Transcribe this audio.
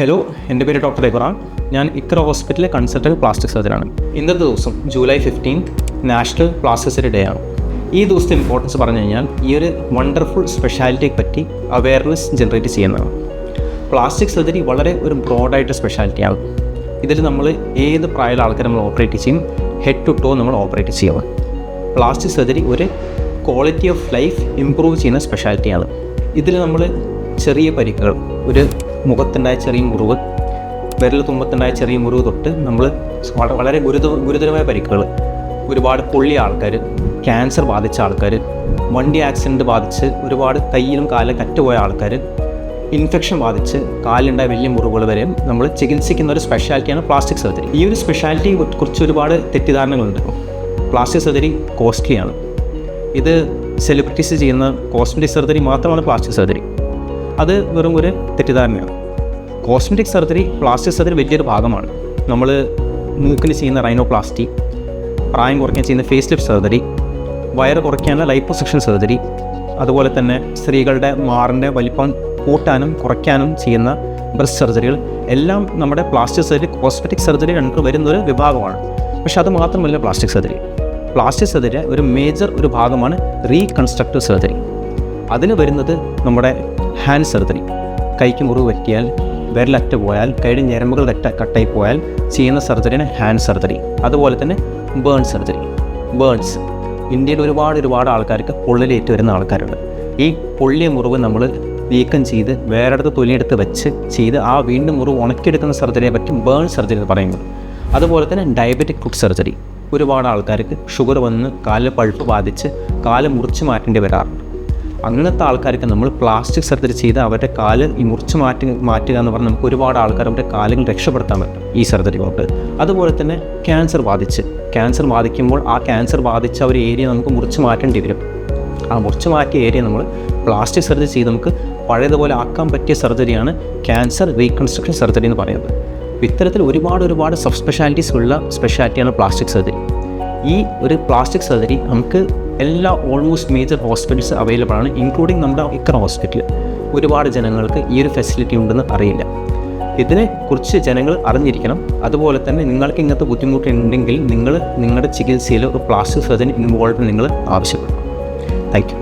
Hello, എൻ്റെ പേര് doctor Ibran. ഞാൻ ഇക്ര ഹോസ്പിറ്റലിലെ കൺസൾട്ടൻറ്റ് പ്ലാസ്റ്റിക് സർജനാണ്. ഇന്നത്തെ ദിവസം July 15 national plastic surgery day ആണ്. ഈ ദിവസത്തെ ഇമ്പോർട്ടൻസ് പറഞ്ഞു കഴിഞ്ഞാൽ ഈ ഒരു വണ്ടർഫുൾ സ്പെഷ്യാലിറ്റിയെ പറ്റി അവയർനെസ് ജനറേറ്റ് ചെയ്യുന്നതാണ്. പ്ലാസ്റ്റിക് സർജറി വളരെ ഒരു ബ്രോഡായിട്ട് സ്പെഷ്യാലിറ്റിയാണ്. ഇതിൽ നമ്മൾ ഏത് പ്രായമുള്ള ആൾക്കാർ നമ്മൾ ഓപ്പറേറ്റ് ചെയ്യും, ഹെഡ് ടു ടോ നമ്മൾ ഓപ്പറേറ്റ് ചെയ്യണം. പ്ലാസ്റ്റിക് സർജറി ഒരു ക്വാളിറ്റി ഓഫ് ലൈഫ് ഇമ്പ്രൂവ് ചെയ്യുന്ന സ്പെഷ്യാലിറ്റിയാണ്. ഇതിൽ നമ്മൾ ചെറിയ പരിക്കുകൾ, ഒരു മുഖത്തുണ്ടായ ചെറിയ മുറിവ്, വിരൽ തുമ്പത്തുണ്ടായ ചെറിയ മുറിവ് തൊട്ട് നമ്മൾ വളരെ ഗുരുതരമായ പരിക്കുകൾ, ഒരുപാട് പൊള്ളിയ ആൾക്കാർ, ക്യാൻസർ ബാധിച്ച ആൾക്കാർ, വണ്ടി ആക്സിഡൻറ്റ് ബാധിച്ച് ഒരുപാട് കയ്യിലും കാലിലും കറ്റുപോയ ആൾക്കാർ, ഇൻഫെക്ഷൻ ബാധിച്ച് കാലിലുണ്ടായ വലിയ മുറിവുകൾ വരെ നമ്മൾ ചികിത്സിക്കുന്ന ഒരു സ്പെഷ്യാലിറ്റിയാണ് പ്ലാസ്റ്റിക് സർജറി. ഈ ഒരു സ്പെഷ്യാലിറ്റിയെ കുറിച്ച് ഒരുപാട് തെറ്റിദ്ധാരണകളുണ്ട്. Plastic surgery കോസ്റ്റ്ലിയാണ്. ഇത് സെലിബ്രിറ്റീസ് ചെയ്യുന്ന കോസ്മെറ്റിക് സർജറി മാത്രമാണ് പ്ലാസ്റ്റിക് സർജറി. അത് വെറും ഒരു തെറ്റിദ്ധാരണയാണ്. കോസ്മെറ്റിക് സർജറി പ്ലാസ്റ്റിക് സർജറി വലിയൊരു ഭാഗമാണ്. നമ്മൾ മൂക്കിൽ ചെയ്യുന്ന റൈനോപ്ലാസ്റ്റി, പ്രായം കുറയ്ക്കാൻ ചെയ്യുന്ന ഫേസ് ലിഫ്റ്റ് സർജറി, വയറ് കുറയ്ക്കാനുള്ള ലൈപ്പോസക്ഷൻ സർജറി, അതുപോലെ തന്നെ സ്ത്രീകളുടെ മാറിൻ്റെ വലിപ്പം കൂട്ടാനും കുറയ്ക്കാനും ചെയ്യുന്ന ബ്രസ്റ്റ് സർജറികൾ എല്ലാം നമ്മുടെ പ്ലാസ്റ്റിക് സർജറി, കോസ്മെറ്റിക് സർജറി രണ്ടും വരുന്നൊരു വിഭാഗമാണ്. പക്ഷെ അത് മാത്രമല്ല പ്ലാസ്റ്റിക് സർജറി. പ്ലാസ്റ്റിക് സർജറി ഒരു മേജർ ഒരു ഭാഗമാണ് റീകൺസ്ട്രക്റ്റീവ് സർജറി. അതിന് വരുന്നത് നമ്മുടെ ഹാൻഡ് സർജറി. കൈക്ക് മുറിവ് പറ്റിയാൽ, വിരലറ്റ് പോയാൽ, കൈയുടെ ഞരമ്പുകൾ കട്ടായി പോയാൽ ചെയ്യുന്ന സർജറിയാണ് ഹാൻഡ് സർജറി. അതുപോലെ തന്നെ ബേൺ സർജറി. ബേൺസ് ഇന്ത്യയിൽ ഒരുപാട് ആൾക്കാർക്ക് പൊള്ളിലേറ്റ് വരുന്ന ആൾക്കാരുണ്ട്. ഈ പൊള്ളിയ മുറിവ് നമ്മൾ നീക്കം ചെയ്ത് വേറെടുത്ത് തൊലിയെടുത്ത് വെച്ച് ചെയ്ത് ആ വീണ്ടും മുറിവ് ഉണക്കിയെടുക്കുന്ന സർജറിയെ പറ്റി ബേൺ സർജറി എന്ന് പറയുന്നത്. അതുപോലെ തന്നെ ഡയബറ്റിക് ഫുട്ട് സർജറി. ഒരുപാട് ആൾക്കാർക്ക് ഷുഗർ വന്ന് കാലിൽ പഴുപ്പ് ബാധിച്ച് കാല് മുറിച്ച് മാറ്റേണ്ടി വരാറുണ്ട്. അങ്ങനത്തെ ആൾക്കാർക്ക് നമ്മൾ പ്ലാസ്റ്റിക് സർജറി ചെയ്ത് അവരുടെ കാല് ഈ മുറിച്ച് മാറ്റുക എന്ന് പറഞ്ഞാൽ നമുക്ക് ഒരുപാട് ആൾക്കാർ അവരുടെ കാലുകൾ രക്ഷപ്പെടുത്താൻ പറ്റും ഈ സർജറി കൊണ്ട്. അതുപോലെ തന്നെ ക്യാൻസർ ബാധിക്കുമ്പോൾ ആ ക്യാൻസർ ബാധിച്ച ഒരു ഏരിയ നമുക്ക് മുറിച്ച് മാറ്റേണ്ടി വരും. ആ മുറിച്ച് മാറ്റിയ ഏരിയ നമ്മൾ പ്ലാസ്റ്റിക് സർജറി ചെയ്ത് നമുക്ക് പഴയതുപോലെ ആക്കാൻ പറ്റിയ സർജറിയാണ് ക്യാൻസർ റീകൺസ്ട്രക്ഷൻ സർജറി എന്ന് പറയുന്നത്. ഇത്തരത്തിൽ ഒരുപാട് സബ് സ്പെഷ്യാലിറ്റീസ് ഉള്ള സ്പെഷ്യാലിറ്റിയാണ് പ്ലാസ്റ്റിക് സർജറി. ഈ ഒരു പ്ലാസ്റ്റിക് സർജറി നമുക്ക് എല്ലാ ഓൾമോസ്റ്റ് മേജർ ഹോസ്പിറ്റൽസ് അവൈലബിൾ ആണ്, ഇൻക്ലൂഡിങ് നമ്മുടെ ഇക്ര ഹോസ്പിറ്റൽ. ഒരുപാട് ജനങ്ങൾക്ക് ഈ ഒരു ഫെസിലിറ്റി ഉണ്ടെന്ന് അറിയില്ല. ഇതിനെക്കുറിച്ച് ജനങ്ങൾ അറിഞ്ഞിരിക്കണം. അതുപോലെ തന്നെ നിങ്ങൾക്ക് ഇങ്ങനത്തെ ബുദ്ധിമുട്ടുണ്ടെങ്കിൽ നിങ്ങൾ നിങ്ങളുടെ ചികിത്സയിൽ ഒരു പ്ലാസ്റ്റിക് സർജൻ ഇൻവോൾവ് നിങ്ങൾ ആവശ്യപ്പെടും. Thank you.